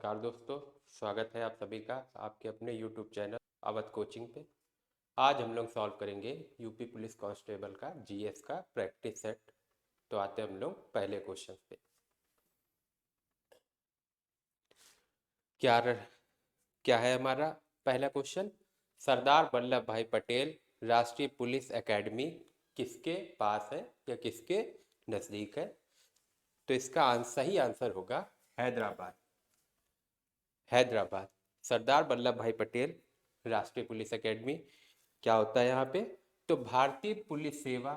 नमस्कार दोस्तों, स्वागत है आप सभी का आपके अपने YouTube चैनल अवध कोचिंग पे। आज हम लोग सॉल्व करेंगे यूपी पुलिस कांस्टेबल का जीएस का प्रैक्टिस सेट। तो आते हैं हम लोग पहले क्वेश्चन पे। क्या है हमारा पहला क्वेश्चन? सरदार वल्लभ भाई पटेल राष्ट्रीय पुलिस एकेडमी किसके पास है या किसके नज़दीक है? तो इसका सही आंसर होगा हैदराबाद। हैदराबाद। सरदार वल्लभ भाई पटेल राष्ट्रीय पुलिस एकेडमी क्या होता है यहाँ पे? तो भारतीय पुलिस सेवा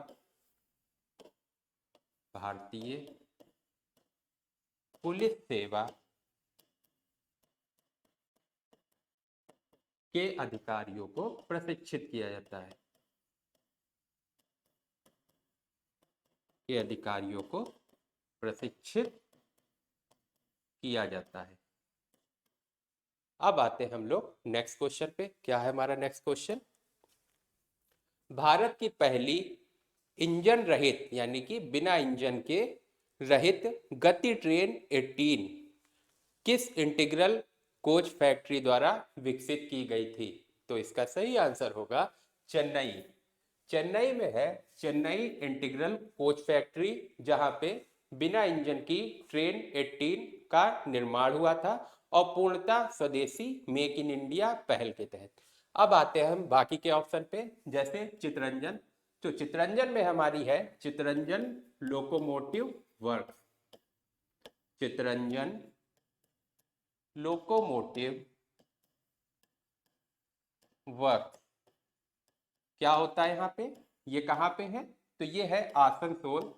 के अधिकारियों को प्रशिक्षित किया जाता है। के अधिकारियों को प्रशिक्षित किया जाता है। अब आते हैं हम लोग नेक्स्ट क्वेश्चन पे। क्या है हमारा नेक्स्ट क्वेश्चन? भारत की पहली इंजन रहित यानी कि बिना इंजन के रहित गति ट्रेन 18 किस इंटीग्रल कोच फैक्ट्री द्वारा विकसित की गई थी? तो इसका सही आंसर होगा चेन्नई। चेन्नई में है चेन्नई इंटीग्रल कोच फैक्ट्री, जहां पे बिना इंजन की ट्रेन 18 का निर्माण हुआ था और पूर्णतः स्वदेशी मेक इन इंडिया पहल के तहत। अब आते हैं हम बाकी के ऑप्शन पे, जैसे चितरंजन। तो चितरंजन में हमारी है Chittaranjan locomotive works. Chittaranjan locomotive works क्या होता है यहाँ पे? ये कहाँ पे है? तो ये है आसनसोल।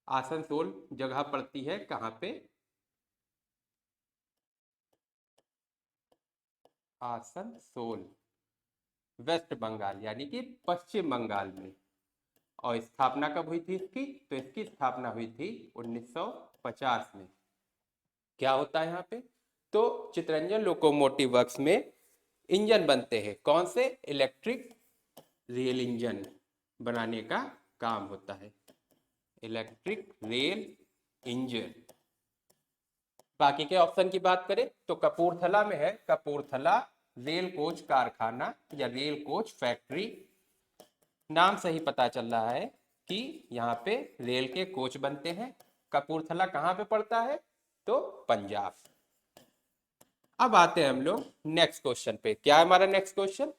आसनसोल जगह पड़ती है कहाँ पे? आसनसोल, वेस्ट बंगाल यानी कि पश्चिम बंगाल में। और स्थापना कब हुई थी इसकी? तो इसकी स्थापना हुई थी 1950 में। क्या होता है यहाँ पे? तो चितरंजन लोकोमोटिव वर्क्स में इंजन बनते हैं। कौन से? इलेक्ट्रिक रेल इंजन बनाने का काम होता है। Electric rail engine. बाकी के ऑप्शन की बात करें तो कपूरथला में है कपूरथला रेल कोच कारखाना या रेल कोच फैक्ट्री। नाम से ही पता चल रहा है कि यहाँ पे रेल के कोच बनते हैं। कपूरथला कहाँ पे पड़ता है? तो पंजाब। अब आते हैं हम लोग नेक्स्ट क्वेश्चन पे। क्या है हमारा नेक्स्ट क्वेश्चन?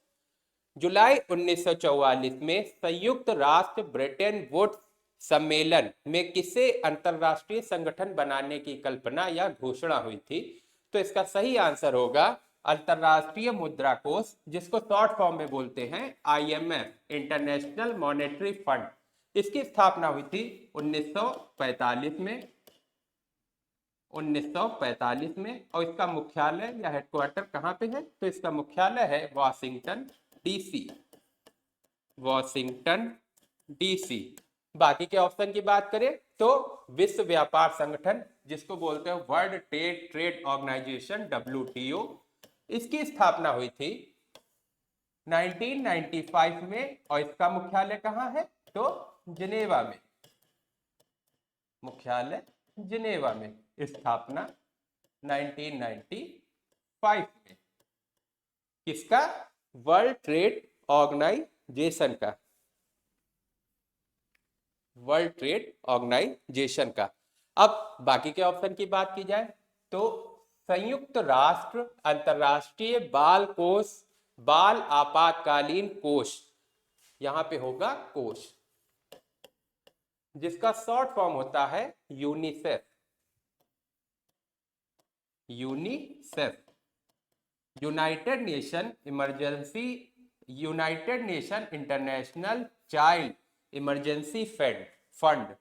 जुलाई 1944 में संयुक्त राष्ट्र ब्रिटेन वुड्स सम्मेलन में किसे अंतरराष्ट्रीय संगठन बनाने की कल्पना या घोषणा हुई थी? तो इसका सही आंसर होगा अंतरराष्ट्रीय मुद्रा कोष, जिसको शॉर्ट फॉर्म में बोलते हैं आईएमएफ, इंटरनेशनल मॉनेटरी फंड। इसकी स्थापना हुई थी 1945 में। 1945 में। और इसका मुख्यालय या हेडक्वार्टर कहाँ पे है? तो इसका मुख्यालय है वॉशिंगटन डीसी। Washington DC. बाकी के ऑप्शन की बात करें तो विश्व व्यापार संगठन, जिसको बोलते हैं वर्ल्ड ट्रेड ऑर्गेनाइजेशन WTO, इसकी स्थापना हुई थी 1995 में। और इसका मुख्यालय कहाँ है? तो जिनेवा में। मुख्यालय जिनेवा में। स्थापना 1995 में। किसका? वर्ल्ड ट्रेड ऑर्गेनाइजेशन का। वर्ल्ड ट्रेड ऑर्गेनाइजेशन का। अब बाकी के ऑप्शन की बात की जाए तो संयुक्त राष्ट्र अंतरराष्ट्रीय बाल कोष, बाल आपातकालीन कोष, यहां पे होगा कोष, जिसका शॉर्ट फॉर्म होता है UNICEF. UNICEF. United nation emergency, United nation international child emergency fund.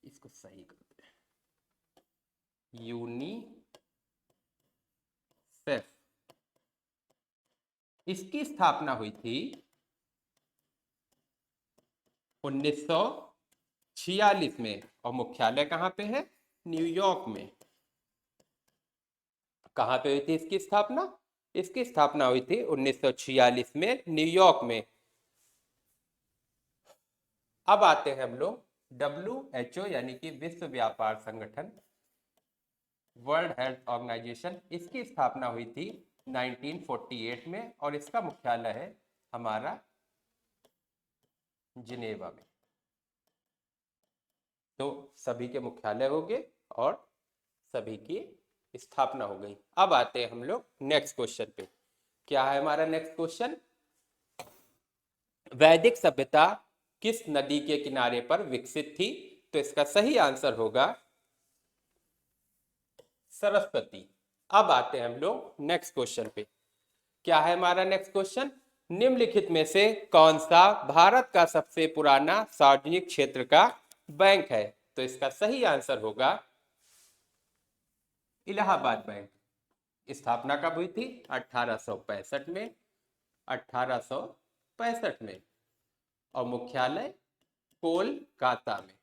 इसको सही करते हैं, यूनिसेफ। इसकी स्थापना हुई थी 1946 में। और मुख्यालय कहां पे है? न्यूयॉर्क में। कहां पे हुई थी इसकी स्थापना? इसकी स्थापना हुई थी 1946 में न्यूयॉर्क में। अब आते हैं हम लोग WHO यानी कि विश्व व्यापार संगठन। वर्ल्ड हेल्थ ऑर्गेनाइजेशन, इसकी स्थापना हुई थी 1948 में और इसका मुख्यालय है हमारा जिनेवा में। तो सभी के मुख्यालय हो गए और सभी की स्थापना हो गई। अब आते हैं हम लोग नेक्स्ट क्वेश्चन पे। क्या है हमारा नेक्स्ट क्वेश्चन? वैदिक सभ्यता किस नदी के किनारे पर विकसित थी? तो इसका सही आंसर होगा सरस्वती। अब आते हैं हम लोग नेक्स्ट क्वेश्चन पे। क्या है हमारा नेक्स्ट क्वेश्चन? निम्नलिखित में से कौन सा भारत का सबसे पुराना सार्वजनिक क्षेत्र का बैंक है? तो इसका सही आंसर होगा इलाहाबाद बैंक। स्थापना कब हुई थी? 1865 में, 1865 में, और मुख्यालय कोलकाता में।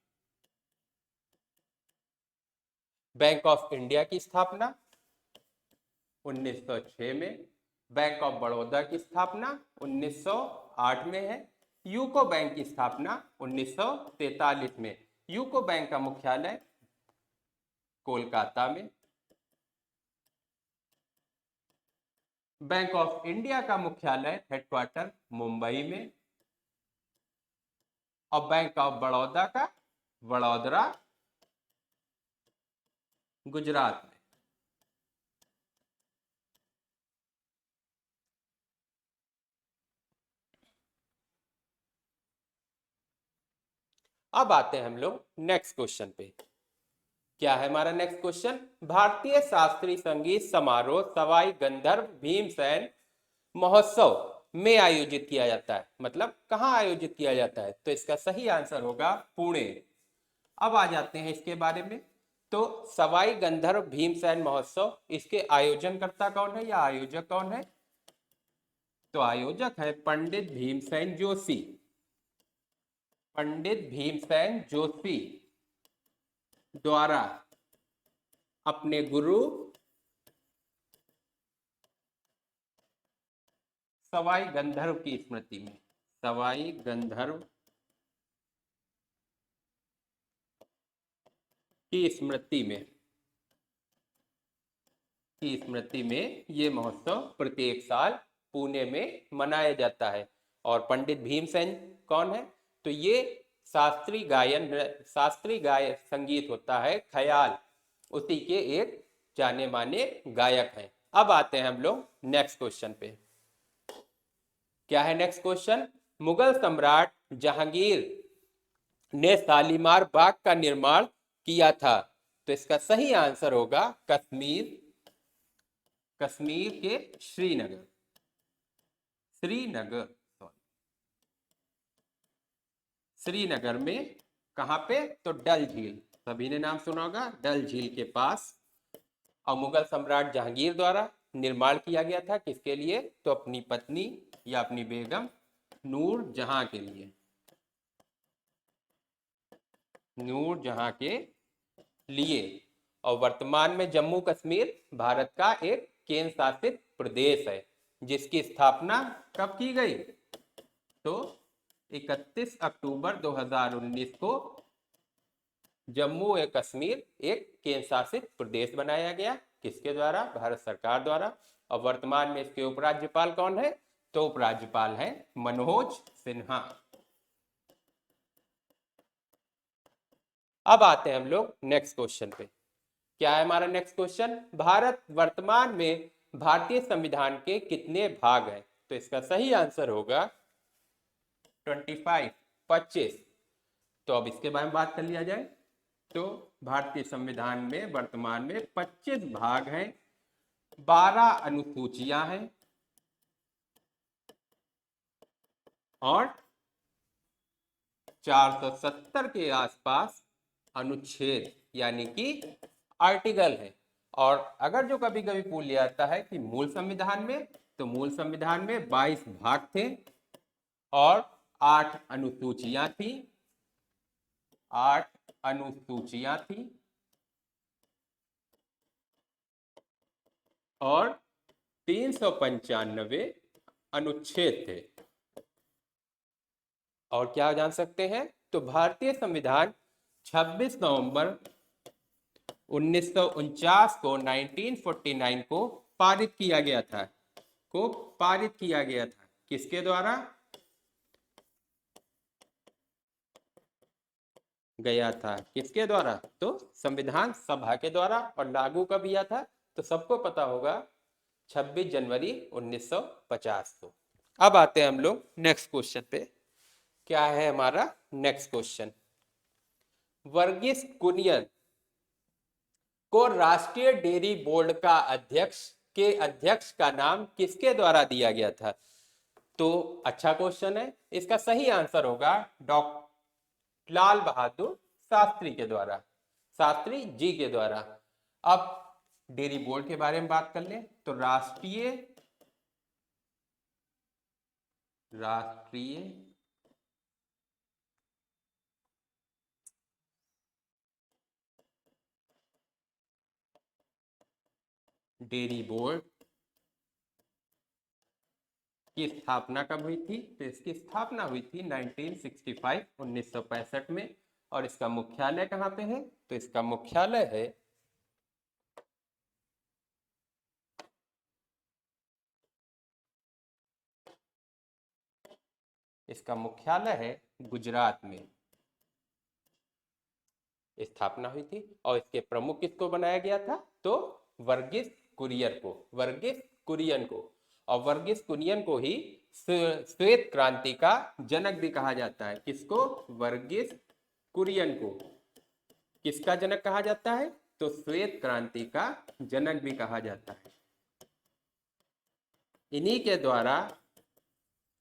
बैंक ऑफ इंडिया की स्थापना 1906 में, बैंक ऑफ बड़ौदा की स्थापना 1908 में है, यूको बैंक की स्थापना 1943 में। यूको बैंक का मुख्यालय कोलकाता में, बैंक ऑफ इंडिया का मुख्यालय हेडक्वार्टर मुंबई में, और बैंक ऑफ बड़ौदा का वडोदरा गुजरात में। अब आते हैं हम लोग नेक्स्ट क्वेश्चन पे। क्या है हमारा नेक्स्ट क्वेश्चन? भारतीय शास्त्रीय संगीत समारोह सवाई गंधर्व भीमसेन महोत्सव में आयोजित किया जाता है, मतलब कहां आयोजित किया जाता है? तो इसका सही आंसर होगा पुणे। अब आ जाते हैं इसके बारे में। तो सवाई गंधर्व भीमसेन महोत्सव, इसके आयोजनकर्ता कौन है या आयोजक कौन है? तो आयोजक है पंडित भीमसेन जोशी। पंडित भीमसेन जोशी द्वारा अपने गुरु सवाई गंधर्व की स्मृति में, सवाई गंधर्व की स्मृति में, ये महोत्सव प्रत्येक साल पुणे में मनाया जाता है। और पंडित भीमसेन कौन है? तो ये शास्त्रीय गायन संगीत होता है ख्याल, उसी के एक जाने माने गायक हैं। अब आते हैं हम लोग नेक्स्ट क्वेश्चन पे। क्या है नेक्स्ट क्वेश्चन? मुगल सम्राट जहांगीर ने शालीमार बाग का निर्माण किया था। तो इसका सही आंसर होगा कश्मीर के श्रीनगर श्रीनगर में। कहां पे? तो डल झील, सभी ने नाम सुना होगा, डल झील के पास। और मुगल सम्राट जहांगीर द्वारा निर्माण किया गया था, किसके लिए? तो अपनी पत्नी या अपनी बेगम नूर जहां के लिए, और वर्तमान में जम्मू कश्मीर भारत का एक केंद्र शासित प्रदेश है, जिसकी स्थापना कब की गई? तो 31 अक्टूबर 2019 को जम्मू एवं कश्मीर एक केंद्र शासित प्रदेश बनाया गया। किसके द्वारा? भारत सरकार द्वारा। और वर्तमान में इसके उपराज्यपाल कौन है? तो उपराज्यपाल है मनोज सिन्हा। अब आते हैं हम लोग नेक्स्ट क्वेश्चन पे। क्या है हमारा नेक्स्ट क्वेश्चन? भारत वर्तमान में भारतीय संविधान के कितने भाग हैं? तो इसका सही आंसर होगा 25। तो अब इसके बारे में बात कर लिया जाए। तो भारतीय संविधान में वर्तमान में 25 भाग हैं, 12 अनुसूचियां हैं और 470 के आसपास अनुच्छेद यानी कि आर्टिकल है। और अगर जो कभी कभी पूछ लिया जाता है कि मूल संविधान में, तो मूल संविधान में 22 भाग थे और 8 अनुसूचियां थी, 8 अनुसूचियां थी और 395 अनुच्छेद थे। और क्या जान सकते हैं? तो भारतीय संविधान 26 नवंबर 1949 को 1949 को पारित किया गया था, को पारित किया गया था किसके द्वारा गया था, किसके द्वारा, तो संविधान सभा के द्वारा। और लागू कब किया था, तो सबको पता होगा 26 जनवरी 1950 को। अब आते हैं हम लोग नेक्स्ट क्वेश्चन पे। क्या है हमारा नेक्स्ट क्वेश्चन, वर्गीस कुरियन को राष्ट्रीय डेयरी बोर्ड का अध्यक्ष का नाम किसके द्वारा दिया गया था। तो अच्छा क्वेश्चन है, इसका सही आंसर होगा डॉक्टर लाल बहादुर शास्त्री के द्वारा, शास्त्री जी के द्वारा। अब डेयरी बोर्ड के बारे में बात कर लें तो राष्ट्रीय डेयरी बोर्ड की स्थापना कब हुई थी, तो इसकी स्थापना हुई थी 1965 में। और इसका मुख्यालय कहाँ पे है, तो इसका मुख्यालय है गुजरात में स्थापना हुई थी। और इसके प्रमुख किसको बनाया गया था, तो वर्गीस कुरियन को। और वर्गीस कुरियन को ही श्वेत क्रांति का जनक भी कहा जाता है। किसको, वर्गीस कुरियन को किसका जनक कहा जाता है, तो श्वेत क्रांति का जनक भी कहा जाता है, इन्हीं के द्वारा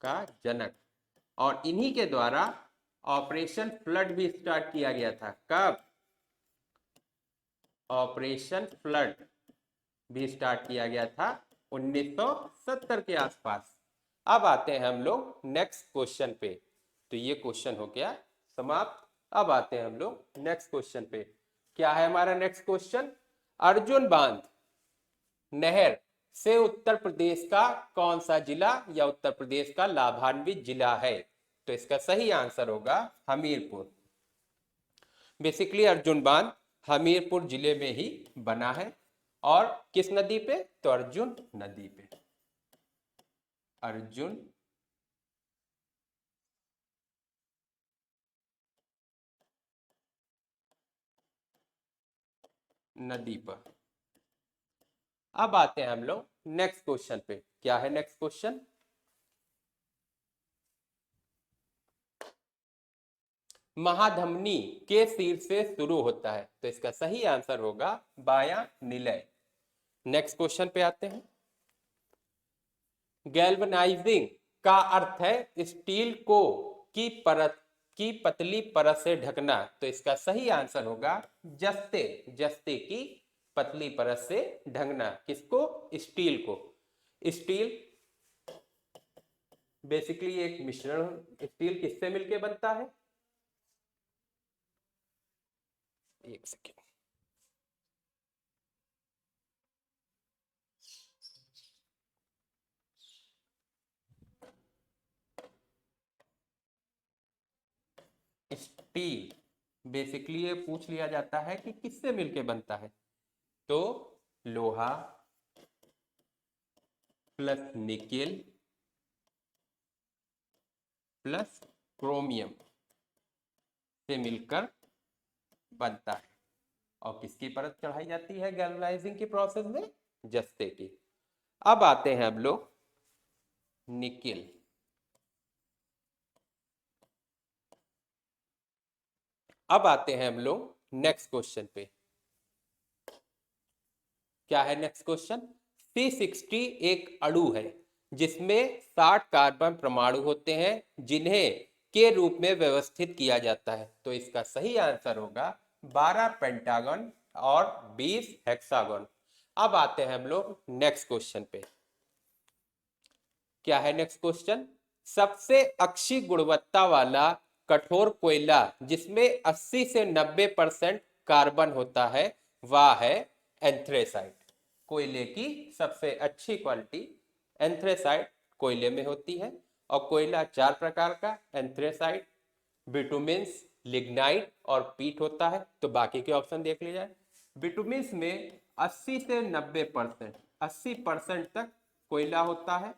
का जनक। और इन्हीं के द्वारा ऑपरेशन फ्लड भी स्टार्ट किया गया था। कब, ऑपरेशन फ्लड भी स्टार्ट किया गया था 1970 के आसपास। अब आते हैं हम लोग नेक्स्ट क्वेश्चन पे। तो ये क्वेश्चन हो गया समाप्त। अब आते हैं हम लोग नेक्स्ट क्वेश्चन पे। क्या है हमारा नेक्स्ट क्वेश्चन, अर्जुन बांध नहर से उत्तर प्रदेश का कौन सा जिला या उत्तर प्रदेश का लाभान्वित जिला है। तो इसका सही आंसर होगा हमीरपुर। बेसिकली अर्जुन बांध हमीरपुर जिले में ही बना है। और किस नदी पे, तो अर्जुन नदी पे, अर्जुन नदी पर। अब आते हैं हम लोग नेक्स्ट क्वेश्चन पे। क्या है नेक्स्ट क्वेश्चन, महाधमनी के सिर से शुरू होता है। तो इसका सही आंसर होगा बायां निलय। नेक्स्ट क्वेश्चन पे आते हैं। गैल्वनाइजिंग का अर्थ है स्टील को की पतली परत से ढकना। तो इसका सही आंसर होगा जस्ते की पतली परत से ढकना। किसको, स्टील को। स्टील बेसिकली एक मिश्रण, स्टील किससे मिलके बनता है, एक सेकेंड, स्टील बेसिकली ये पूछ लिया जाता है कि किससे मिलके बनता है, तो लोहा प्लस निकेल प्लस क्रोमियम से मिलकर बनता है। और किसकी परत चढ़ाई जाती है गैल्वनाइजिंग की प्रोसेस में, जस्ते की। अब आते हैं हम लोग निकेल। अब आते हैं हम लोग नेक्स्ट क्वेश्चन पे। क्या है नेक्स्ट क्वेश्चन, C60 एक अणु है जिसमें 60 कार्बन परमाणु होते हैं जिन्हें के रूप में व्यवस्थित किया जाता है। तो इसका सही आंसर होगा 12 पेंटागन और 20 हेक्सागन। अब आते हैं हम लोग नेक्स्ट क्वेश्चन पे। क्या है नेक्स्ट क्वेश्चन, सबसे अच्छी गुणवत्ता वाला कठोर कोयला जिसमें 80 से 90% कार्बन होता है वह है एंथ्रेसाइट। कोयले की सबसे अच्छी क्वालिटी एंथ्रेसाइट कोयले में होती है। और कोयला 4 प्रकार का, एंथ्रेसाइट, बिटुमेंस, लिग्नाइट और पीट होता है। तो बाकी के ऑप्शन देख लीजिए। बिटुमिन्स में 80 से 90%, 80% तक कोयला होता है।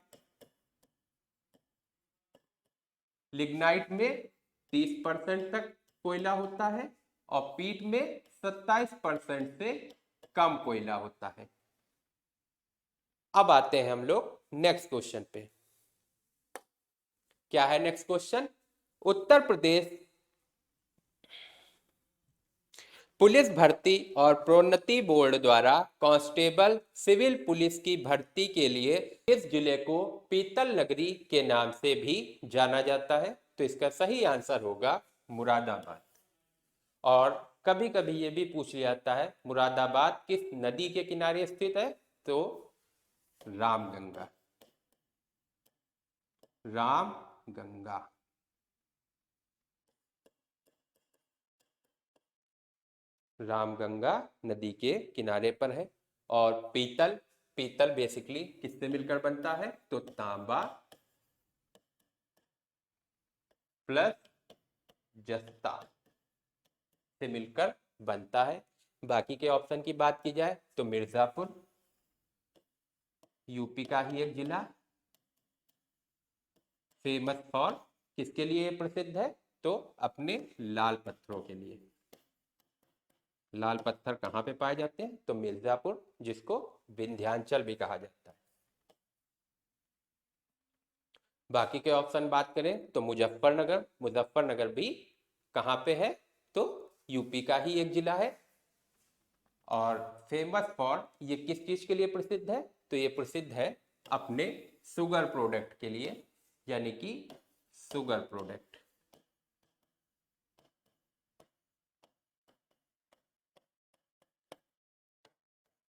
लिग्नाइट में 30% तक कोयला होता है और पीट में 27% से कम कोयला होता है। अब आते हैं हम लोग नेक्स्ट क्वेश्चन पे। क्या है next question? Uttar Pradesh police भर्ती और प्रोन्नति बोर्ड द्वारा कांस्टेबल सिविल पुलिस की भर्ती के लिए इस जिले को पीतल नगरी के नाम से भी जाना जाता है। तो इसका सही आंसर होगा मुरादाबाद। और कभी कभी ये भी पूछ लिया जाता है मुरादाबाद किस नदी के किनारे स्थित है? तो रामगंगा, रामगंगा। रामगंगा नदी के किनारे पर है। और पीतल, पीतल बेसिकली किससे मिलकर बनता है? तो तांबा प्लस जस्ता से मिलकर बनता है। बाकी के ऑप्शन की बात की जाए तो मिर्जापुर यूपी का ही एक जिला, फेमस फॉर किसके लिए प्रसिद्ध है? तो अपने लाल पत्थरों के लिए। लाल पत्थर कहाँ पे पाए जाते हैं? तो मिर्जापुर, जिसको विंध्याचल भी कहा जाता है। बाकी के ऑप्शन बात करें तो मुजफ्फरनगर, मुजफ्फरनगर भी कहाँ पे है? तो यूपी का ही एक जिला है। और फेमस फॉर ये किस चीज के लिए प्रसिद्ध है? तो ये प्रसिद्ध है अपने शुगर प्रोडक्ट के लिए, यानी कि शुगर प्रोडक्ट।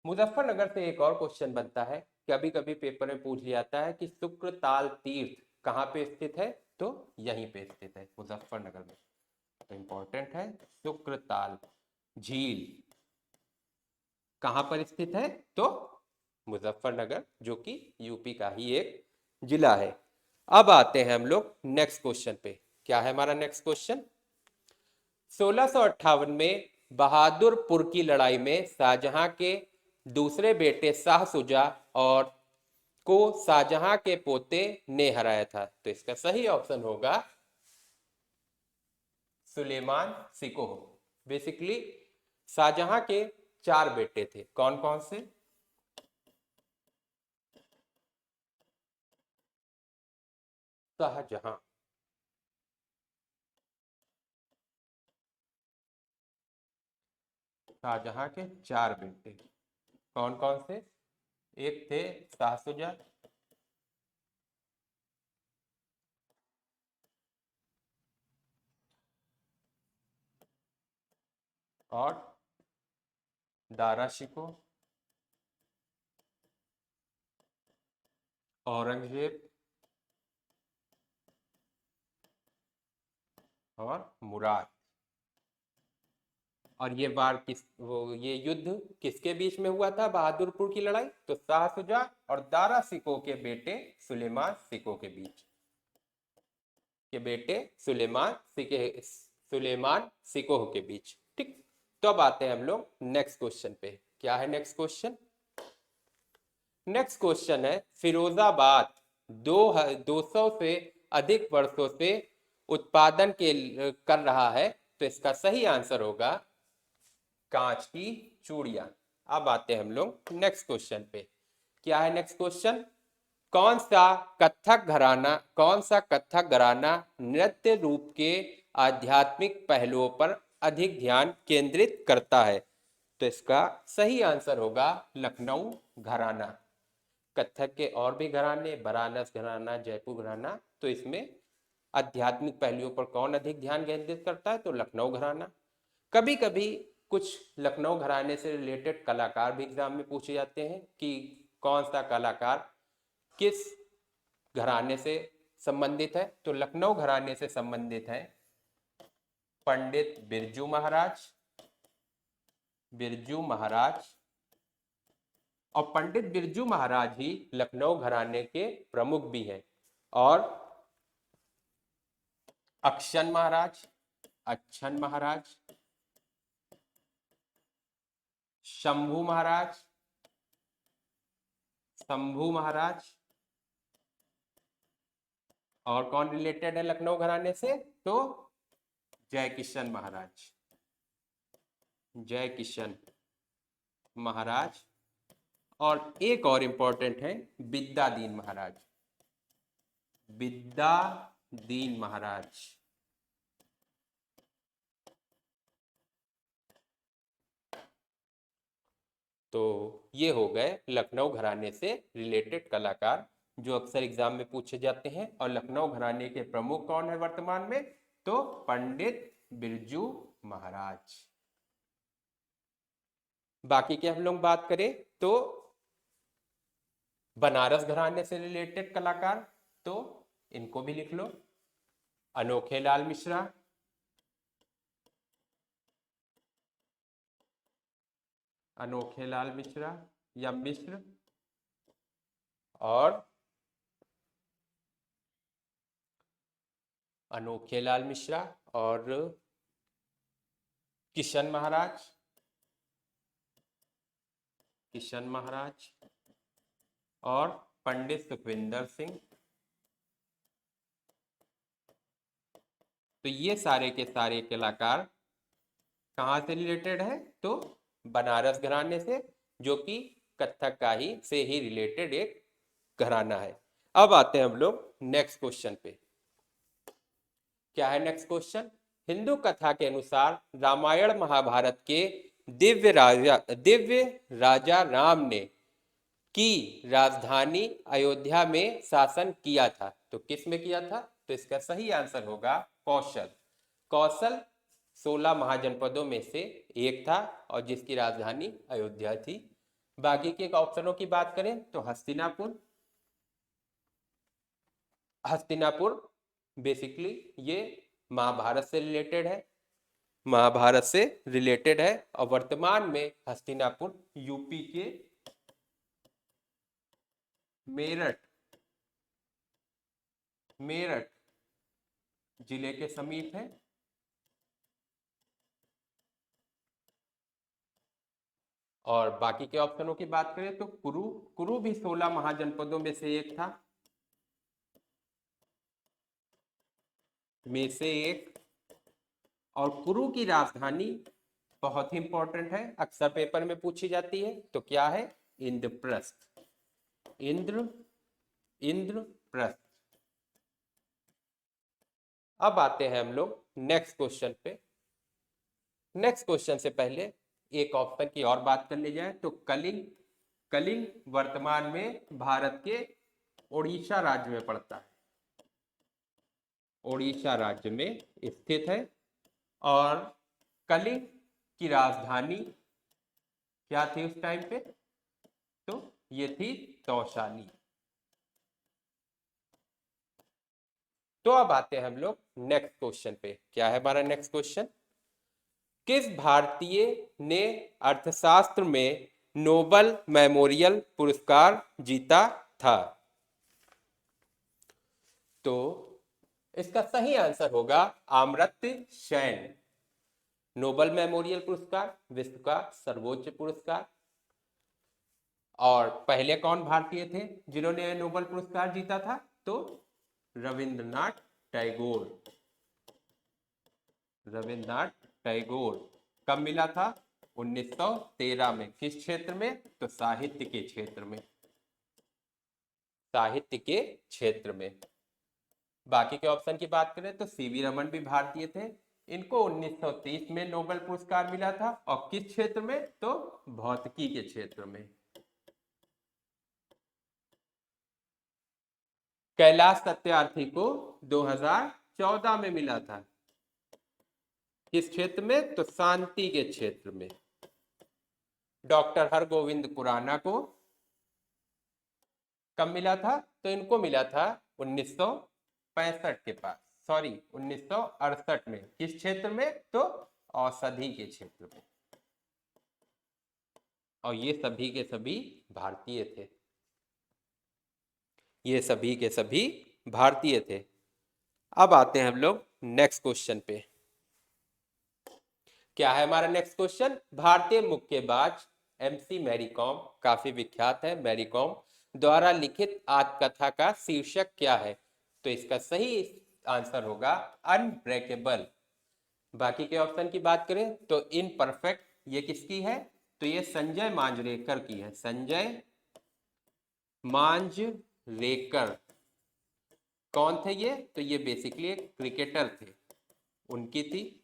मुजफ्फरनगर से एक और क्वेश्चन बनता है, कभी कभी पेपर में पूछ लिया जाता है कि शुक्रताल तीर्थ कहाँ पे स्थित है? तो यहीं पे स्थित है, मुजफ्फरनगर में। तो इंपॉर्टेंट है, शुक्रताल झील कहाँ पर स्थित है? तो मुजफ्फरनगर, जो कि यूपी का ही एक जिला है। अब आते हैं हम लोग नेक्स्ट क्वेश्चन पे। क्या है हमारा नेक्स्ट क्वेश्चन? 1658 में बहादुरपुर की लड़ाई में शाहजहां के दूसरे बेटे शाह सुजा और को शाहजहां के पोते ने हराया था। तो इसका सही ऑप्शन होगा सुलेमान सिकोह। बेसिकली शाहजहां के 4 बेटे थे, कौन कौन से? शाहजहां, शाहजहां के 4 बेटे कौन कौन से? एक थे शाह सुजा, और दारा शिकोह, औरंगजेब और मुराद। और ये वार किस वो ये युद्ध किसके बीच में हुआ था? बहादुरपुर की लड़ाई तो शाह सुजा और दारा सिकोह के बेटे सुलेमान सिकोह के बीच, के बेटे सुलेमान सिकोह के बीच। ठीक। तो अब आते हैं हम लोग नेक्स्ट क्वेश्चन पे। क्या है नेक्स्ट क्वेश्चन? नेक्स्ट क्वेश्चन है, फिरोजाबाद 200 से अधिक वर्षों से उत्पादन के कर रहा है। तो इसका सही आंसर होगा कांच की चूड़ियां। अब आते हैं हम लोग नेक्स्ट क्वेश्चन पे। क्या है नेक्स्ट क्वेश्चन? कौन सा कथक घराना नृत्य रूप के आध्यात्मिक पहलुओं पर अधिक ध्यान केंद्रित करता है? तो इसका सही आंसर होगा लखनऊ घराना। कथक के और भी घराने, बनारस घराना, जयपुर घराना, तो इसमें आध्यात्मिक पहलुओं पर कौन अधिक ध्यान केंद्रित करता है? तो लखनऊ घराना। कभी कभी कुछ लखनऊ घराने से रिलेटेड कलाकार भी एग्जाम में पूछे जाते हैं कि कौन सा कलाकार किस घराने से संबंधित है। तो लखनऊ घराने से संबंधित है पंडित बिरजू महाराज, बिरजू महाराज। और पंडित बिरजू महाराज ही लखनऊ घराने के प्रमुख भी हैं। और अक्शन महाराज, अच्छन महाराज, शंभू महाराज, शंभू महाराज। और कौन रिलेटेड है लखनऊ घराने से? तो जय किशन महाराज, जय किशन महाराज। और एक और इंपॉर्टेंट है विद्यादीन महाराज, विद्यादीन महाराज। तो ये हो गए लखनऊ घराने से रिलेटेड कलाकार जो अक्सर एग्जाम में पूछे जाते हैं। और लखनऊ घराने के प्रमुख कौन है वर्तमान में? तो पंडित बिरजू महाराज। बाकी के हम लोग बात करें तो बनारस घराने से रिलेटेड कलाकार, तो इनको भी लिख लो, अनोखे लाल मिश्रा, अनोखे लाल मिश्रा या मिश्र, और अनोखे लाल मिश्रा और किशन महाराज, किशन महाराज और पंडित सुखविंदर सिंह। तो ये सारे के सारे कलाकार कहाँ से रिलेटेड है? तो बनारस घराने से, जो कि कथक का ही से ही रिलेटेड एक घराना है। अब आते हैं हम लोग नेक्स्ट क्वेश्चन पे। क्या है नेक्स्ट क्वेश्चन? हिंदू कथा के अनुसार रामायण महाभारत के दिव्य राजा राम ने की राजधानी अयोध्या में शासन किया था। तो किस में किया था? तो इसका सही आंसर होगा कौशल। कौशल 16 महाजनपदों में से एक था और जिसकी राजधानी अयोध्या थी। बाकी के ऑप्शनों की बात करें तो हस्तिनापुर, हस्तिनापुर बेसिकली ये महाभारत से रिलेटेड है, महाभारत से रिलेटेड है। और वर्तमान में हस्तिनापुर यूपी के मेरठ जिले के समीप है। और बाकी के ऑप्शनों की बात करें तो कुरु भी 16 महाजनपदों में से एक था, में से एक। और कुरु की राजधानी बहुत ही इंपॉर्टेंट है, अक्सर पेपर में पूछी जाती है। तो क्या है? इंद्रप्रस्थ, इंद्रप्रस्थ। अब आते हैं हम लोग नेक्स्ट क्वेश्चन पे। नेक्स्ट क्वेश्चन से पहले एक ऑप्शन की और बात कर ली जाए तो कलिंग वर्तमान में भारत के ओडिशा राज्य में पड़ता है, ओडिशा राज्य में स्थित है। और कलिंग की राजधानी क्या थी उस टाइम पे? तो ये थी तौशाली। तो अब आते हैं हम लोग नेक्स्ट क्वेश्चन पे। क्या है हमारा नेक्स्ट क्वेश्चन? किस भारतीय ने अर्थशास्त्र में नोबेल मेमोरियल पुरस्कार जीता था? तो इसका सही आंसर होगा अमर्त्य सेन। नोबेल मेमोरियल पुरस्कार विश्व का सर्वोच्च पुरस्कार। और पहले कौन भारतीय थे जिन्होंने नोबेल पुरस्कार जीता था? तो रविंद्रनाथ टैगोर, रविंद्रनाथ टैगोर। कब मिला था? 1913 में। किस क्षेत्र में? तो साहित्य के क्षेत्र में, साहित्य के क्षेत्र में। बाकी के ऑप्शन की बात करें तो सीवी रमन भी भारतीय थे, इनको 1930 में नोबेल पुरस्कार मिला था। और किस क्षेत्र में? तो भौतिकी के क्षेत्र में। कैलाश सत्यार्थी को 2014 में मिला था, किस क्षेत्र में? तो शांति के क्षेत्र में। डॉक्टर हरगोविंद खुराना को कब मिला था? तो इनको मिला था 1965 के पास, सॉरी 1968 में। किस क्षेत्र में? तो औषधि के क्षेत्र में। और ये सभी के सभी भारतीय थे, ये सभी के सभी भारतीय थे। अब आते हैं हम लोग नेक्स्ट क्वेश्चन पे। क्या है हमारा नेक्स्ट क्वेश्चन? भारतीय मुक्केबाज MC मैरी कॉम, काफी विख्यात है मैरी कॉम, द्वारा लिखित आत्मकथा का शीर्षक क्या है? तो इसका सही आंसर होगा अनब्रेकेबल। बाकी के ऑप्शन की बात करें तो इनपरफेक्ट, ये किसकी है? तो ये संजय मांजरेकर की है, संजय मांजरेकर। कौन थे ये? तो ये बेसिकली एक क्रिकेटर थे, उनकी थी।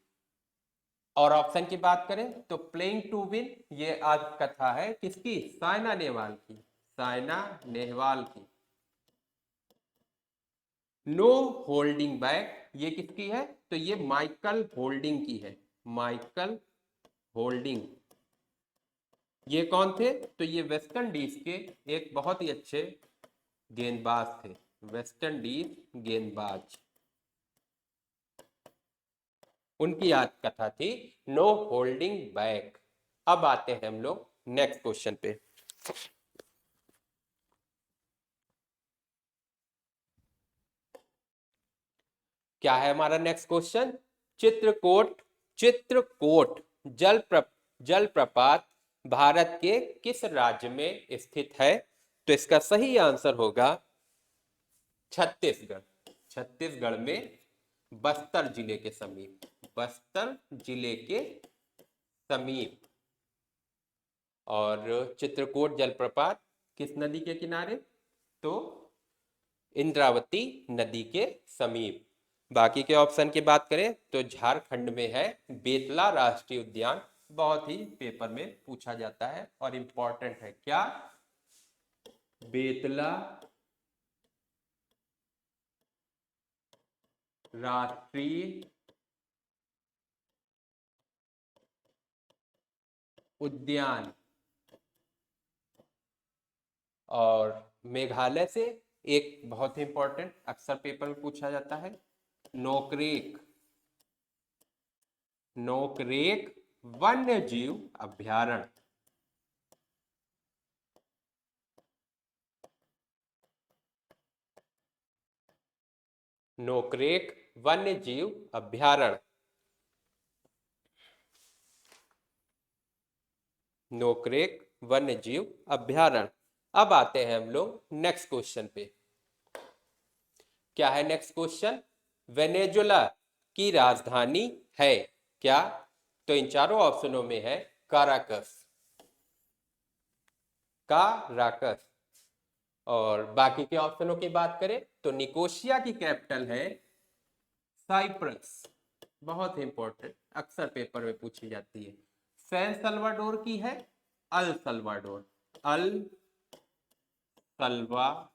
और ऑप्शन की बात करें तो प्लेइंग टू विन, ये आज कथा है किसकी? साइना नेहवाल की, साइना नेहवाल की। नो होल्डिंग बैक, ये किसकी है? तो ये माइकल होल्डिंग की है, माइकल होल्डिंग। ये कौन थे? तो ये वेस्ट इंडीज के एक बहुत ही अच्छे गेंदबाज थे, वेस्ट इंडीज गेंदबाज। उनकी याद कथा थी नो होल्डिंग बैक। अब आते हैं हम लोग नेक्स्ट क्वेश्चन पे। क्या है हमारा नेक्स्ट क्वेश्चन? चित्रकूट, चित्रकूट जलप्रपात भारत के किस राज्य में स्थित है? तो इसका सही आंसर होगा छत्तीसगढ़। छत्तीसगढ़ में बस्तर जिले के समीप, बस्तर जिले के समीप। और चित्रकूट जलप्रपात किस नदी के किनारे? तो इंद्रावती नदी के समीप। बाकी के ऑप्शन की बात करें तो झारखंड में है बेतला राष्ट्रीय उद्यान, बहुत ही पेपर में पूछा जाता है और इंपॉर्टेंट है। क्या? बेतला राष्ट्रीय उद्यान। और मेघालय से एक बहुत ही इंपॉर्टेंट अक्सर पेपर में पूछा जाता है, नोकरेक, नोकरेक वन्य जीव अभ्यारण्य। नोकरेक वन्य जीव अभ्यारण्य, नोकरेक वन्य जीव अभ्यारण्य। अब आते हैं हम लोग नेक्स्ट क्वेश्चन पे। क्या है नेक्स्ट क्वेश्चन? वेनेजुला की राजधानी है क्या? तो इन चारों ऑप्शनों में है काराकस, काराकस। और बाकी के ऑप्शनों की बात करें तो निकोशिया की कैपिटल है साइप्रस, बहुत इंपॉर्टेंट, अक्सर पेपर में पूछी जाती है। सैन सल्वाडोर की है अल सल्वाडोर, अल सल्वाडोर।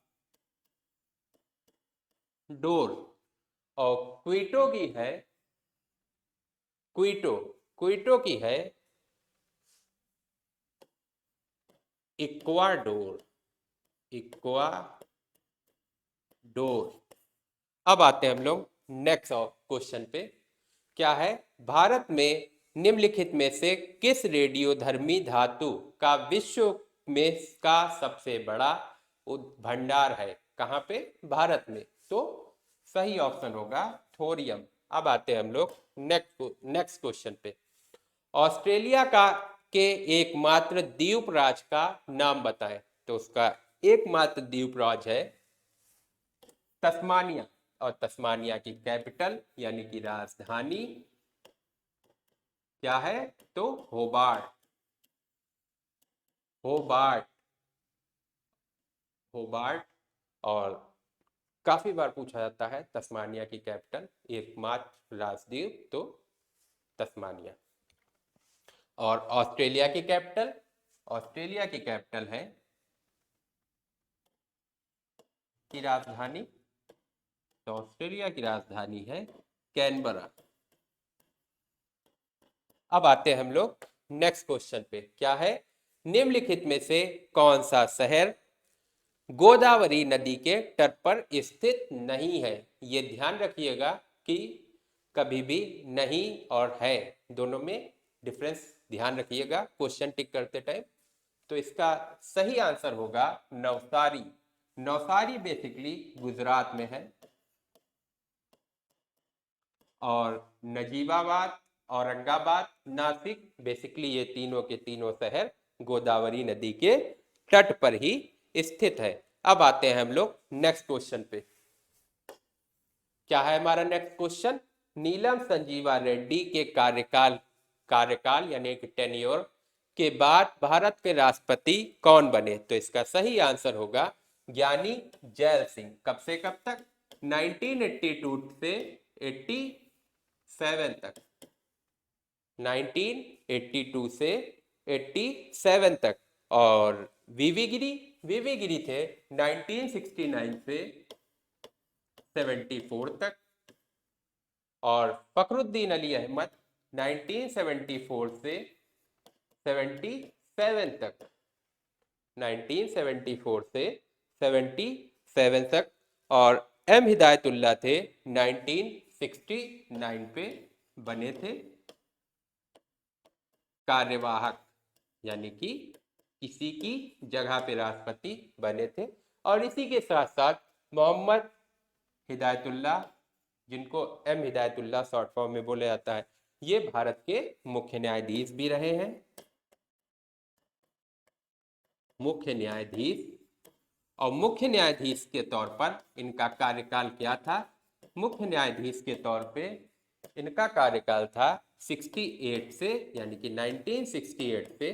और क्विटो की है, क्विटो, क्विटो की है इक्वाडोर, इक्वाडोर। अब आते हैं हम लोग नेक्स्ट क्वेश्चन पे। क्या है? भारत में निम्नलिखित में से किस रेडियोधर्मी धातु का विश्व में का सबसे बड़ा भंडार है? कहाँ पे? भारत में। तो सही ऑप्शन होगा थोरियम। अब आते हैं हम लोग नेक्स्ट क्वेश्चन पे। ऑस्ट्रेलिया का के एकमात्र द्वीप राज का नाम बताएं। तो उसका एकमात्र द्वीप राज है तस्मानिया। और तस्मानिया की कैपिटल यानी कि राजधानी क्या है? तो होबार्ट, होबार्ट, होबार्ट। और काफी बार पूछा जाता है तस्मानिया की कैपिटल, एकमात्र राजद्वीप तो तस्मानिया। और ऑस्ट्रेलिया की कैपिटल, ऑस्ट्रेलिया की कैपिटल है की राजधानी, तो ऑस्ट्रेलिया की राजधानी है कैनबरा। अब आते हैं हम लोग नेक्स्ट क्वेश्चन पे। क्या है? निम्नलिखित में से कौन सा शहर गोदावरी नदी के तट पर स्थित नहीं है? ये ध्यान रखिएगा कि कभी भी नहीं और है दोनों में डिफरेंस ध्यान रखिएगा क्वेश्चन टिक करते टाइम। तो इसका सही आंसर होगा नवसारी। नवसारी बेसिकली गुजरात में है। और नजीबाबाद, औरंगाबाद, नासिक, बेसिकली ये तीनों के तीनों शहर गोदावरी नदी के तट पर ही स्थित है। अब आते हैं हम लोग नेक्स्ट क्वेश्चन पे। क्या है हमारा नेक्स्ट क्वेश्चन? नीलम संजीवा रेड्डी के कार्यकाल यानी कि टेन्योर के बाद भारत के राष्ट्रपति कौन बने? तो इसका सही आंसर होगा ज्ञानी जैल सिंह। कब से कब तक? 1982 से 87 तक। 1982 से 87 तक। और वीवी गिरी थे 1969 से 74 तक। और फखरुद्दीन अली अहमद 1974 से 77 तक। 1974 से 77 तक। और एम हिदायतुल्लाह थे 1969 पे बने थे कार्यवाहक, यानी कि किसी की जगह पे राष्ट्रपति बने थे। और इसी के साथ साथ मोहम्मद हिदायतुल्लाह, जिनको एम हिदायतुल्लाह शॉर्ट फॉर्म में बोला जाता है, ये भारत के मुख्य न्यायाधीश भी रहे हैं। मुख्य न्यायाधीश। और मुख्य न्यायाधीश के तौर पर इनका कार्यकाल क्या था? मुख्य न्यायाधीश के तौर पे इनका कार्यकाल था 68 से, यानी कि 1968 से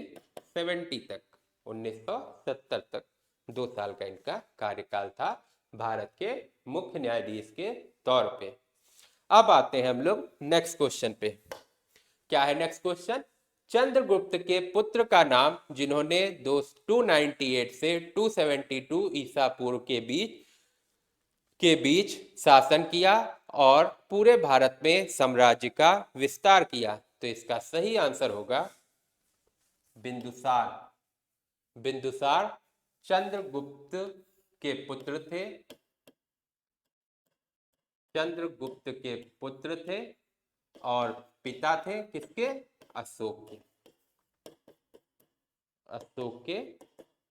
70 तक, 1970 तक। 2 साल का इनका कार्यकाल था भारत के मुख्य न्यायाधीश के तौर पे। अब आते हैं हम लोग नेक्स्ट क्वेश्चन पे। क्या है नेक्स्ट क्वेश्चन? चंद्रगुप्त के पुत्र का नाम जिन्होंने 298 से 272 ईसा पूर्व के बीच शासन किया और पूरे भारत में साम्राज्य का विस्तार किया। तो इसका सही आंसर होगा बिंदुसार। बिंदुसार चंद्रगुप्त के पुत्र थे। चंद्रगुप्त के पुत्र थे और पिता थे किसके? अशोक के। अशोक के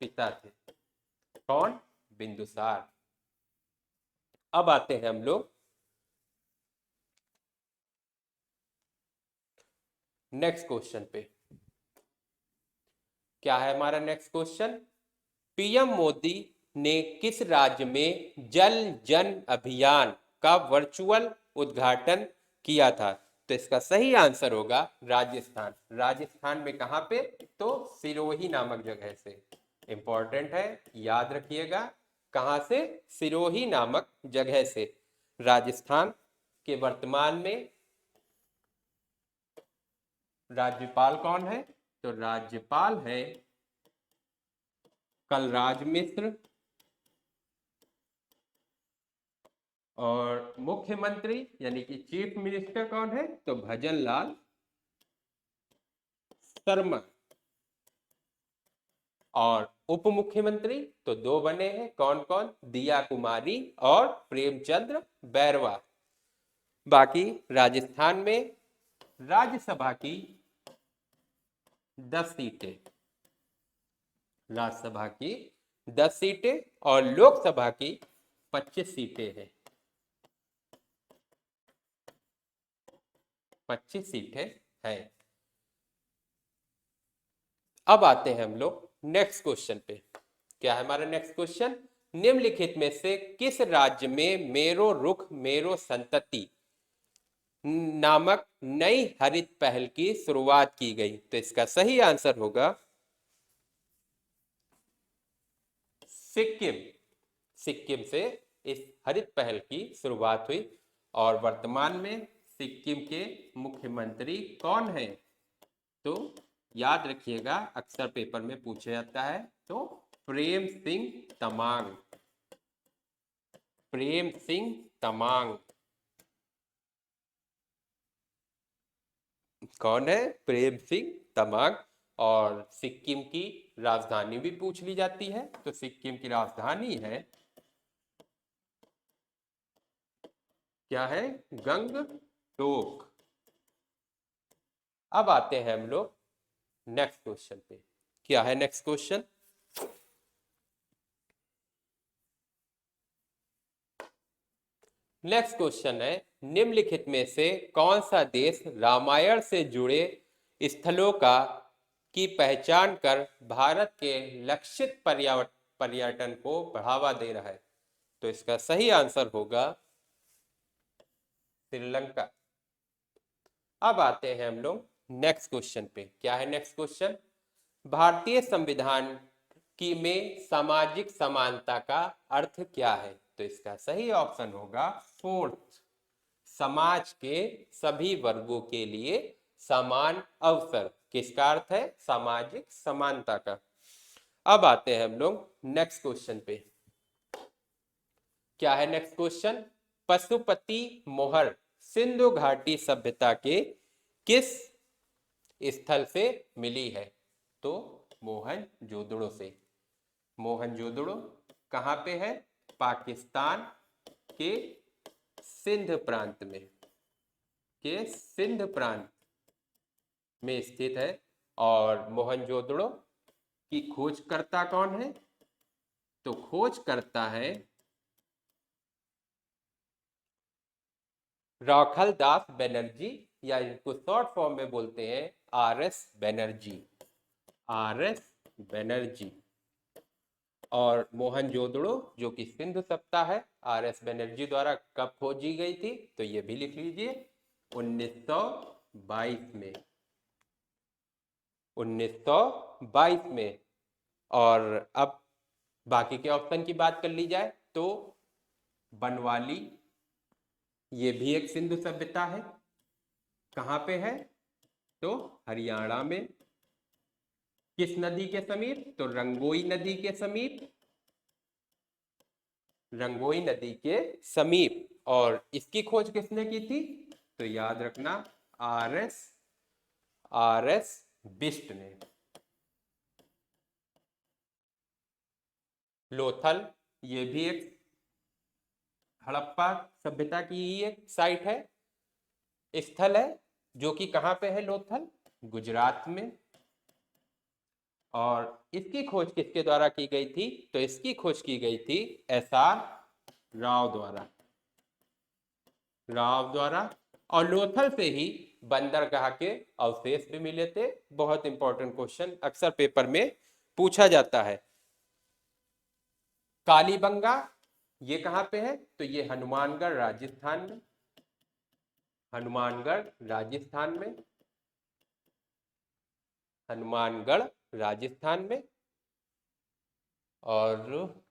पिता थे कौन? बिंदुसार। अब आते हैं हम लोग नेक्स्ट क्वेश्चन पे। क्या है हमारा नेक्स्ट क्वेश्चन? पीएम मोदी ने किस राज्य में जल जन अभियान का वर्चुअल उद्घाटन किया था? तो इसका सही आंसर होगा राजस्थान। राजस्थान में कहां पे? तो सिरोही नामक जगह से। इंपॉर्टेंट है, याद रखिएगा। कहां से? सिरोही नामक जगह से। राजस्थान के वर्तमान में राज्यपाल कौन है? तो राज्यपाल है कलराज मिश्र। और मुख्यमंत्री यानी कि चीफ मिनिस्टर कौन है? तो भजन लाल शर्मा। और उप मुख्यमंत्री तो 2 बने हैं, कौन कौन? दिया कुमारी और प्रेमचंद्र बैरवा। बाकी राजस्थान में राज्यसभा की 10 सीटें, राज्यसभा की 10 सीटें और लोकसभा की 25 सीटें हैं। 25 सीटें हैं। अब आते हैं हम लोग नेक्स्ट क्वेश्चन पे। क्या है हमारा नेक्स्ट क्वेश्चन? निम्नलिखित में से किस राज्य में मेरो रुख मेरो संतति नामक नई हरित पहल की शुरुआत की गई? तो इसका सही आंसर होगा सिक्किम। सिक्किम से इस हरित पहल की शुरुआत हुई। और वर्तमान में सिक्किम के मुख्यमंत्री कौन है? तो याद रखिएगा, अक्सर पेपर में पूछा जाता है। तो प्रेम सिंह तमांग। प्रेम सिंह तमांग कौन है? प्रेम सिंह तमांग। और सिक्किम की राजधानी भी पूछ ली जाती है। तो सिक्किम की राजधानी है क्या है? गंगटोक। अब आते हैं हम लोग नेक्स्ट क्वेश्चन पे। क्या है नेक्स्ट क्वेश्चन? नेक्स्ट क्वेश्चन है निम्नलिखित में से कौन सा देश रामायण से जुड़े स्थलों का की पहचान कर भारत के लक्षित पर्यटन को बढ़ावा दे रहा है? तो इसका सही आंसर होगा श्रीलंका। अब आते हैं हम लोग नेक्स्ट क्वेश्चन पे। क्या है नेक्स्ट क्वेश्चन? भारतीय संविधान की में सामाजिक समानता का अर्थ क्या है? तो इसका सही ऑप्शन होगा फोर्थ, समाज के सभी वर्गों के लिए समान अवसर। किसका अर्थ है? सामाजिक समानता का। अब आते हैं हम लोग नेक्स्ट क्वेश्चन पे। क्या है नेक्स्ट क्वेश्चन? पशुपति मोहर सिंधु घाटी सभ्यता के किस स्थल से मिली है? तो मोहनजोदड़ो से। मोहनजोदड़ो कहाँ पे है? पाकिस्तान के सिंध प्रांत में, के सिंध प्रांत में स्थित है। और मोहनजोदड़ो की खोजकर्ता कौन है? तो खोज करता है राखल दास बनर्जी, या इनको शॉर्ट फॉर्म में बोलते हैं RS बनर्जी। RS बनर्जी। और मोहनजोदड़ो जो कि सिंधु सभ्यता है, RS बनर्जी द्वारा कब खोजी गई थी? तो ये भी लिख लीजिए 1922 में। 1922 में। और अब बाकी के ऑप्शन की बात कर ली जाए तो बनवाली, ये भी एक सिंधु सभ्यता है। कहाँ पे है? तो हरियाणा में। किस नदी के समीप? तो रंगोई नदी के समीप। रंगोई नदी के समीप। और इसकी खोज किसने की थी? तो याद रखना RS बिष्ट ने। लोथल, ये भी एक हड़प्पा सभ्यता की ही एक साइट है, स्थल है, जो कि कहाँ पे है? लोथल, गुजरात में। और इसकी खोज किसके द्वारा की गई थी? तो इसकी खोज की गई थी SR राव द्वारा। राव द्वारा। और लोथल से ही बंदरगाह के अवशेष भी मिले थे। बहुत इंपॉर्टेंट क्वेश्चन अक्सर पेपर में पूछा जाता है। कालीबंगा ये कहाँ पे है? तो ये हनुमानगढ़ राजस्थान में। हनुमानगढ़ राजस्थान में। हनुमानगढ़ राजस्थान में। और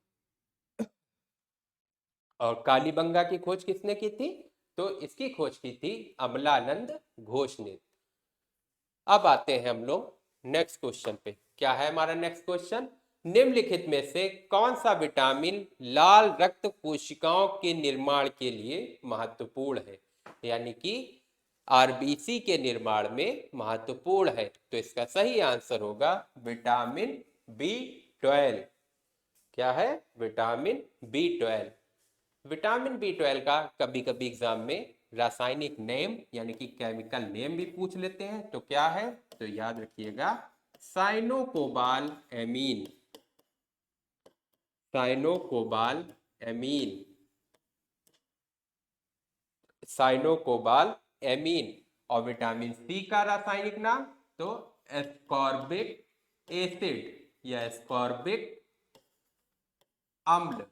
कालीबंगा की खोज किसने की थी? तो इसकी खोज की थी अमलानंद घोष ने। अब आते हैं हम लोग नेक्स्ट क्वेश्चन पे। क्या है हमारा नेक्स्ट क्वेश्चन? निम्नलिखित में से कौन सा विटामिन लाल रक्त कोशिकाओं के निर्माण के लिए महत्वपूर्ण है? यानी कि RBC के निर्माण में महत्वपूर्ण है। तो इसका सही आंसर होगा विटामिन B12। क्या है? Vitamin B12। विटामिन B12 का कभी कभी एग्जाम में रासायनिक नेम यानी कि केमिकल नेम भी पूछ लेते हैं। तो क्या है? तो याद रखिएगा साइनोकोबाल एमीन। साइनोकोबाल एमीन। साइनोकोबाल एमीन। और विटामिन C का रासायनिक नाम? तो एस्कॉर्बिक एसिड या एस्कॉर्बिक अम्ल।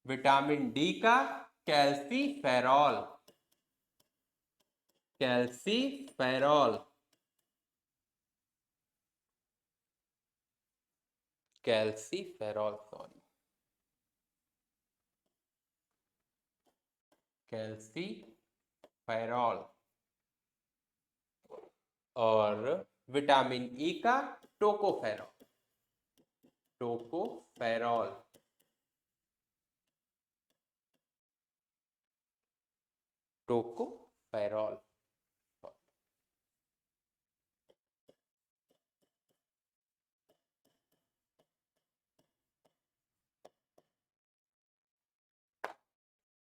विटामिन D का calciferol. Calciferol. Calciferol, sorry, calciferol. और विटामिन E का टोकोफेरॉल। टोकोफेरॉल। टोकोफेरॉल।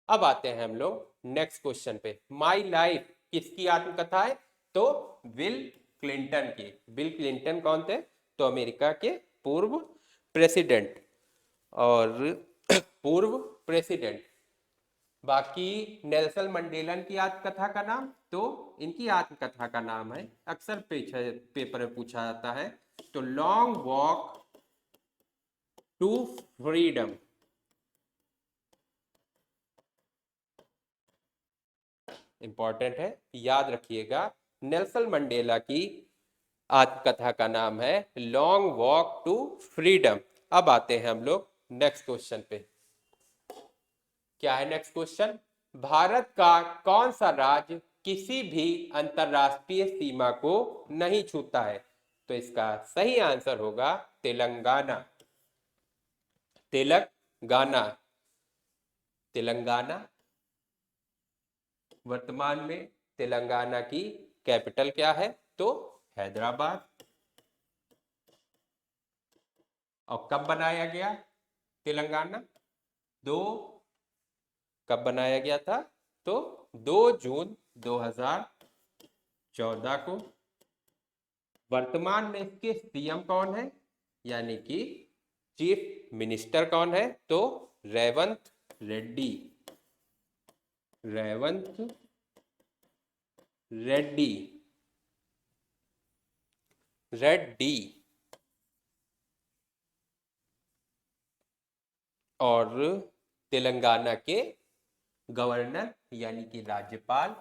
अब आते हैं हम लोग नेक्स्ट क्वेश्चन पे। माई लाइफ किसकी आत्मकथा है? तो बिल क्लिंटन की। बिल क्लिंटन कौन थे? तो अमेरिका के पूर्व प्रेसिडेंट। और पूर्व प्रेसिडेंट। बाकी नेल्सन मंडेला की आत्मकथा का नाम? तो इनकी आत्मकथा का नाम है, अक्सर पेपर में पूछा जाता है, तो long walk to freedom. Important है, याद रखिएगा। नेल्सन मंडेला की आत्मकथा का नाम है लॉन्ग वॉक टू फ्रीडम। अब आते हैं हम लोग नेक्स्ट क्वेश्चन पे। क्या है नेक्स्ट क्वेश्चन? भारत का कौन सा राज्य किसी भी अंतरराष्ट्रीय सीमा को नहीं छूता है? तो इसका सही आंसर होगा तेलंगाना। तेलंगाना। तेलंगाना। वर्तमान में तेलंगाना की कैपिटल क्या है? तो हैदराबाद। और कब बनाया गया तेलंगाना? दो कब बनाया गया था? तो 2 जून 2014 को। वर्तमान में इसके सीएम कौन है, यानी कि चीफ मिनिस्टर कौन है? तो रेवंत रेड्डी। रेवंत रेड्डी। रेड्डी। और तेलंगाना के गवर्नर यानी कि राज्यपाल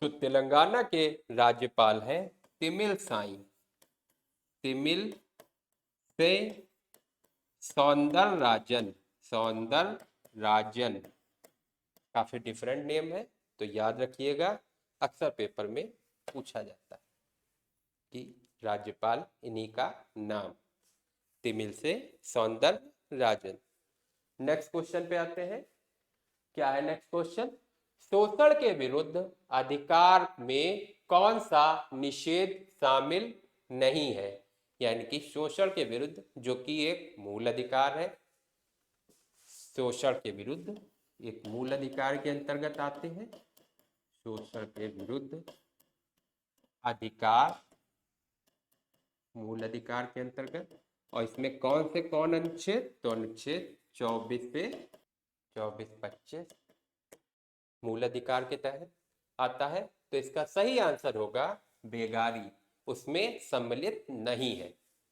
तो तेलंगाना के राज्यपाल हैं तिमिल से सौंदरराजन। सौंदरराजन काफी डिफरेंट नेम है, तो याद रखिएगा, अक्सर पेपर में पूछा जाता है कि राज्यपाल इन्हीं का नाम, तिमिल से सौंदरराजन। नेक्स्ट क्वेश्चन पे आते हैं। क्या है नेक्स्ट क्वेश्चन? शोषण के विरुद्ध अधिकार में कौन सा निषेध शामिल नहीं है? यानी कि शोषण के विरुद्ध, जो कि एक मूल अधिकार है, शोषण के विरुद्ध एक मूल अधिकार के अंतर्गत आते हैं। शोषण के विरुद्ध अधिकार मूल अधिकार के अंतर्गत। और इसमें कौन से कौन अनुच्छेद? तो अनुच्छेद 24 से 24-25 मूल अधिकार के तहत आता है। तो इसका सही आंसर होगा बेगारी, उसमें सम्मिलित नहीं है।